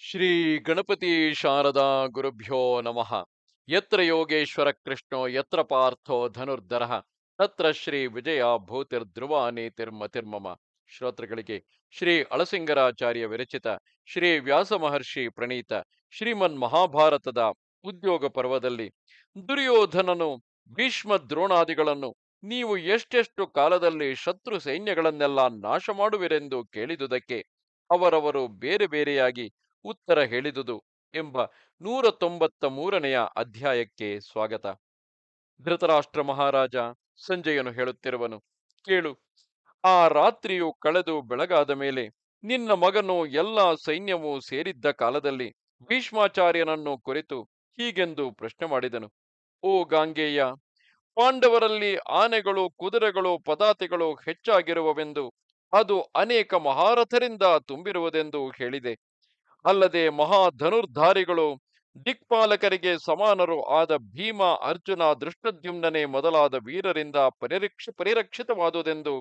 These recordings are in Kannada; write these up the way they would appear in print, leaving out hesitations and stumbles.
ಶ್ರೀ ಗಣಪತಿ ಶಾರದಾ ಗುರುಭ್ಯೋ ನಮಃ. ಯತ್ರ ಯೋಗೇಶ್ವರ ಕೃಷ್ಣೋ ಯತ್ರ ಪಾರ್ಥೋ ಧನುರ್ಧರಃ ತತ್ರ ಶ್ರೀ ವಿಜಯ ಭೂತಿರ್ಧ್ರುವ ನೀತಿರ್ಮತಿರ್ಮಮ. ಶ್ರೋತೃಗಳಿಗೆ ಶ್ರೀ ಅಳಸಿಂಗರಾಚಾರ್ಯ ವಿರಚಿತ ಶ್ರೀ ವ್ಯಾಸ ಮಹರ್ಷಿ ಪ್ರಣೀತ ಶ್ರೀಮನ್ ಮಹಾಭಾರತದ ಉದ್ಯೋಗ ಪರ್ವದಲ್ಲಿ ದುರ್ಯೋಧನನು ಭೀಷ್ಮ ದ್ರೋಣಾದಿಗಳನ್ನು ನೀವು ಎಷ್ಟೆಷ್ಟು ಕಾಲದಲ್ಲಿ ಶತ್ರು ಸೈನ್ಯಗಳನ್ನೆಲ್ಲ ನಾಶ ಮಾಡುವಿರೆಂದು ಕೇಳಿದುದಕ್ಕೆ ಅವರವರು ಬೇರೆ ಬೇರೆಯಾಗಿ ಉತ್ತರ ಹೇಳಿದುದು ಎಂಬ 193ನೆಯ ಅಧ್ಯಾಯಕ್ಕೆ ಸ್ವಾಗತ. ಧೃತರಾಷ್ಟ್ರ ಮಹಾರಾಜ ಸಂಜಯನು ಹೇಳುತ್ತಿರುವನು, ಕೇಳು. ಆ ರಾತ್ರಿಯು ಕಳೆದು ಬೆಳಗಾದ ಮೇಲೆ ನಿನ್ನ ಮಗನು ಎಲ್ಲ ಸೈನ್ಯವು ಸೇರಿದ್ದ ಕಾಲದಲ್ಲಿ ಭೀಷ್ಮಾಚಾರ್ಯನನ್ನು ಕುರಿತು ಹೀಗೆಂದು ಪ್ರಶ್ನೆ ಮಾಡಿದನು. ಓ ಗಾಂಗೇಯ, ಪಾಂಡವರಲ್ಲಿ ಆನೆಗಳು, ಕುದುರೆಗಳು, ಪದಾತಿಗಳು ಹೆಚ್ಚಾಗಿರುವವೆಂದು, ಅದು ಅನೇಕ ಮಹಾರಥರಿಂದ ತುಂಬಿರುವುದೆಂದು ಹೇಳಿದೆ. ಅಲ್ಲದೆ ಮಹಾಧನುರ್ಧಾರಿಗಳು, ದಿಕ್ಪಾಲಕರಿಗೆ ಸಮಾನರು ಆದ ಭೀಮ, ಅರ್ಜುನ, ದೃಷ್ಟದ್ಯುಮ್ನನೇ ಮೊದಲಾದ ವೀರರಿಂದ ಪರಿರಕ್ಷಿತವಾದುದೆಂದು,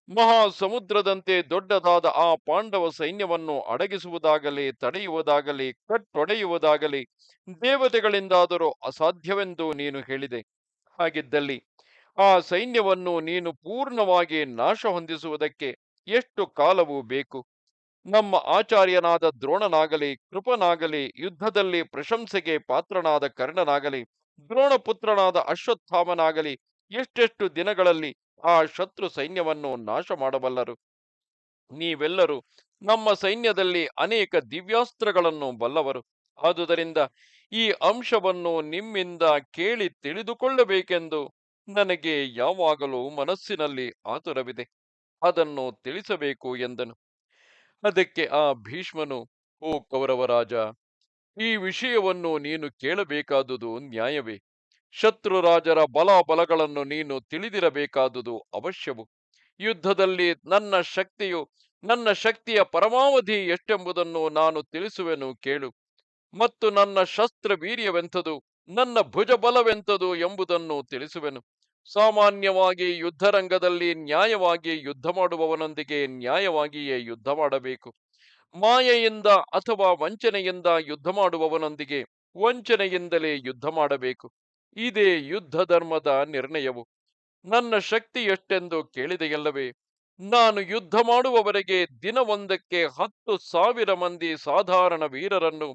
ಮಹಾ ಸಮುದ್ರದಂತೆ ದೊಡ್ಡದಾದ ಆ ಪಾಂಡವ ಸೈನ್ಯವನ್ನು ಅಡಗಿಸುವುದಾಗಲಿ, ತಡೆಯುವುದಾಗಲಿ, ಕಟ್ಟೊಡೆಯುವುದಾಗಲಿ ದೇವತೆಗಳಿಂದಾದರೂ ಅಸಾಧ್ಯವೆಂದು ನೀನು ಹೇಳಿದೆ. ಹಾಗಿದ್ದಲ್ಲಿ ಆ ಸೈನ್ಯವನ್ನು ನೀನು ಪೂರ್ಣವಾಗಿ ನಾಶ ಹೊಂದಿಸುವುದಕ್ಕೆ ಎಷ್ಟು ಕಾಲವೂ ಬೇಕು? ನಮ್ಮ ಆಚಾರ್ಯನಾದ ದ್ರೋಣನಾಗಲಿ, ಕೃಪನಾಗಲಿ, ಯುದ್ಧದಲ್ಲಿ ಪ್ರಶಂಸೆಗೆ ಪಾತ್ರನಾದ ಕರ್ಣನಾಗಲಿ, ದ್ರೋಣಪುತ್ರನಾದ ಅಶ್ವತ್ಥಾಮನಾಗಲಿ ಎಷ್ಟೆಷ್ಟು ದಿನಗಳಲ್ಲಿ ಆ ಶತ್ರು ಸೈನ್ಯವನ್ನು ನಾಶ ಮಾಡಬಲ್ಲರು? ನೀವೆಲ್ಲರೂ ನಮ್ಮ ಸೈನ್ಯದಲ್ಲಿ ಅನೇಕ ದಿವ್ಯಾಸ್ತ್ರಗಳನ್ನು ಬಲ್ಲವರು. ಆದುದರಿಂದ ಈ ಅಂಶವನ್ನು ನಿಮ್ಮಿಂದ ಕೇಳಿ ತಿಳಿದುಕೊಳ್ಳಬೇಕೆಂದು ನನಗೆ ಯಾವಾಗಲೂ ಮನಸ್ಸಿನಲ್ಲಿ ಆತುರವಿದೆ. ಅದನ್ನು ತಿಳಿಸಬೇಕು ಎಂದನು. ಅದಕ್ಕೆ ಆ ಭೀಷ್ಮನು, ಓ ಕೌರವರಾಜ, ಈ ವಿಷಯವನ್ನು ನೀನು ಕೇಳಬೇಕಾದುದು ನ್ಯಾಯವೇ. ಶತ್ರುರಾಜರ ಬಲಾಬಲಗಳನ್ನು ನೀನು ತಿಳಿದಿರಬೇಕಾದುದು ಅವಶ್ಯವು. ಯುದ್ಧದಲ್ಲಿ ನನ್ನ ಶಕ್ತಿಯ ಪರಮಾವಧಿ ಎಷ್ಟೆಂಬುದನ್ನು ನಾನು ತಿಳಿಸುವೆನು ಕೇಳು. ಮತ್ತು ನನ್ನ ಶಸ್ತ್ರ ವೀರ್ಯವೆಂಥದು, ನನ್ನ ಭುಜಬಲವೆಂಥದು ಎಂಬುದನ್ನು ತಿಳಿಸುವೆನು. ಸಾಮಾನ್ಯವಾಗಿ ಯುದ್ಧರಂಗದಲ್ಲಿ ನ್ಯಾಯವಾಗಿ ಯುದ್ಧ ಮಾಡುವವನೊಂದಿಗೆ ನ್ಯಾಯವಾಗಿಯೇ ಯುದ್ಧ ಮಾಡಬೇಕು. ಮಾಯೆಯಿಂದ ಅಥವಾ ವಂಚನೆಯಿಂದ ಯುದ್ಧ ಮಾಡುವವನೊಂದಿಗೆ ವಂಚನೆಯಿಂದಲೇ ಯುದ್ಧ ಮಾಡಬೇಕು. ಇದೇ ಯುದ್ಧ ಧರ್ಮದ ನಿರ್ಣಯವು. ನನ್ನ ಶಕ್ತಿ ಎಷ್ಟೆಂದು ಕೇಳಿದೆಯಲ್ಲವೇ? ನಾನು ಯುದ್ಧ ಮಾಡುವವರೆಗೆ ದಿನವೊಂದಕ್ಕೆ 10,000 ಮಂದಿ ಸಾಧಾರಣ ವೀರರನ್ನು,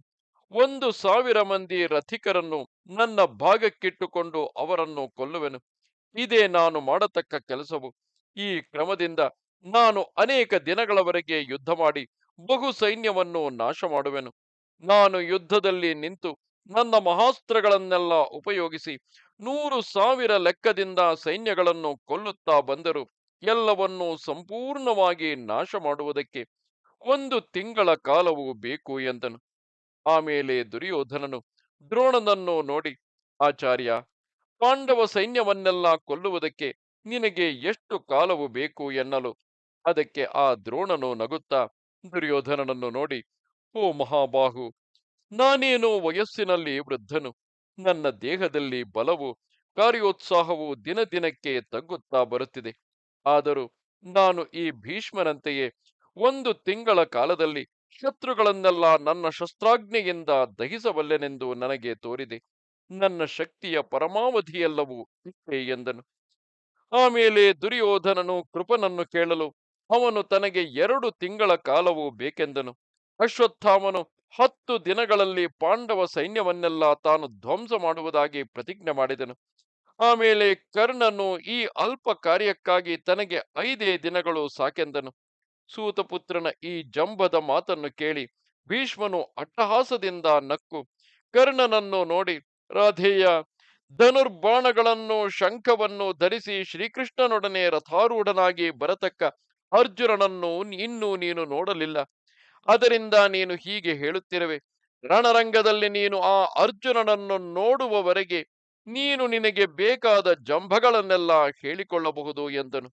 1,000 ಮಂದಿ ರಥಿಕರನ್ನು ನನ್ನ ಭಾಗಕ್ಕಿಟ್ಟುಕೊಂಡು ಅವರನ್ನು ಕೊಲ್ಲುವೆನು. ಇದೇ ನಾನು ಮಾಡತಕ್ಕ ಕೆಲಸವು. ಈ ಕ್ರಮದಿಂದ ನಾನು ಅನೇಕ ದಿನಗಳವರೆಗೆ ಯುದ್ಧ ಮಾಡಿ ಬಹು ಸೈನ್ಯವನ್ನು ನಾಶ ಮಾಡುವೆನು. ನಾನು ಯುದ್ಧದಲ್ಲಿ ನಿಂತು ನನ್ನ ಮಹಾಸ್ತ್ರಗಳನ್ನೆಲ್ಲ ಉಪಯೋಗಿಸಿ 100,000 ಲೆಕ್ಕದಿಂದ ಸೈನ್ಯಗಳನ್ನು ಕೊಲ್ಲುತ್ತಾ ಬಂದರು ಎಲ್ಲವನ್ನೂ ಸಂಪೂರ್ಣವಾಗಿ ನಾಶ ಮಾಡುವುದಕ್ಕೆ 1 ತಿಂಗಳ ಕಾಲವೂ ಬೇಕು ಎಂದನು. ಆಮೇಲೆ ದುರ್ಯೋಧನನು ದ್ರೋಣನನ್ನು ನೋಡಿ, ಆಚಾರ್ಯ, ಪಾಂಡವ ಸೈನ್ಯವನ್ನೆಲ್ಲ ಕೊಲ್ಲುವುದಕ್ಕೆ ನಿನಗೆ ಎಷ್ಟು ಕಾಲವು ಬೇಕು ಎನ್ನಲು, ಅದಕ್ಕೆ ಆ ದ್ರೋಣನು ನಗುತ್ತಾ ದುರ್ಯೋಧನನನ್ನು ನೋಡಿ, ಓ ಮಹಾಬಾಹು, ನಾನೇನೋ ವಯಸ್ಸಿನಲ್ಲಿ ವೃದ್ಧನು. ನನ್ನ ದೇಹದಲ್ಲಿ ಬಲವು, ಕಾರ್ಯೋತ್ಸಾಹವು ದಿನ ದಿನಕ್ಕೆ ತಗ್ಗುತ್ತಾ ಬರುತ್ತಿದೆ. ಆದರೂ ನಾನು ಈ ಭೀಷ್ಮನಂತೆಯೇ 1 ತಿಂಗಳ ಕಾಲದಲ್ಲಿ ಶತ್ರುಗಳನ್ನೆಲ್ಲ ನನ್ನ ಶಸ್ತ್ರಾಜ್ಞೆಯಿಂದ ದಹಿಸಬಲ್ಲೆನೆಂದು ನನಗೆ ತೋರಿದೆ. ನನ್ನ ಶಕ್ತಿಯ ಪರಮಾವಧಿಯೆಲ್ಲವೂ ಇಷ್ಟೇ ಎಂದನು. ಆಮೇಲೆ ದುರ್ಯೋಧನನು ಕೃಪನನ್ನು ಕೇಳಲು ಅವನು ತನಗೆ 2 ತಿಂಗಳ ಕಾಲವೂ ಬೇಕೆಂದನು. ಅಶ್ವತ್ಥಾಮನು 10 ದಿನಗಳಲ್ಲಿ ಪಾಂಡವ ಸೈನ್ಯವನ್ನೆಲ್ಲ ತಾನು ಧ್ವಂಸ ಮಾಡುವುದಾಗಿ ಪ್ರತಿಜ್ಞೆ ಮಾಡಿದನು. ಆಮೇಲೆ ಕರ್ಣನು ಈ ಅಲ್ಪ ಕಾರ್ಯಕ್ಕಾಗಿ ತನಗೆ 5 ದಿನಗಳು ಸಾಕೆಂದನು. ಸೂತಪುತ್ರನ ಈ ಜಂಬದ ಮಾತನ್ನು ಕೇಳಿ ಭೀಷ್ಮನು ಅಟ್ಟಹಾಸದಿಂದ ನಕ್ಕು ಕರ್ಣನನ್ನು ನೋಡಿ, ರಾಧೇಯ, ಧನುರ್ಬಾಣಗಳನ್ನು ಶಂಖವನ್ನು ಧರಿಸಿ ಶ್ರೀಕೃಷ್ಣನೊಡನೆ ರಥಾರೂಢನಾಗಿ ಬರತಕ್ಕ ಅರ್ಜುನನನ್ನು ಇನ್ನೂ ನೀನು ನೋಡಲಿಲ್ಲ. ಅದರಿಂದ ನೀನು ಹೀಗೆ ಹೇಳುತ್ತಿರುವೆ. ರಣರಂಗದಲ್ಲಿ ನೀನು ಆ ಅರ್ಜುನನನ್ನು ನೋಡುವವರೆಗೆ ನೀನು ನಿನಗೆ ಬೇಕಾದ ಜಂಭಗಳನ್ನೆಲ್ಲ ಹೇಳಿಕೊಳ್ಳಬಹುದು ಎಂದನು.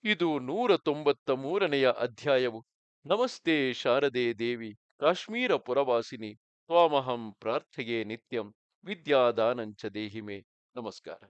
ಇದು 193ನೆಯ ಅಧ್ಯಾಯವು. ನಮಸ್ತೆ ಶಾರದೆ ದೇವಿ, ಕಾಶ್ಮೀರ ಪುರವಾಸಿನಿ, ತ್ವಾಮಹಂ ಪ್ರಾರ್ಥೆಯೇ ನಿತ್ಯಂ, ವಿದ್ಯಾದಾನಂಚ ದೇಹಿಮೆ. ನಮಸ್ಕಾರ.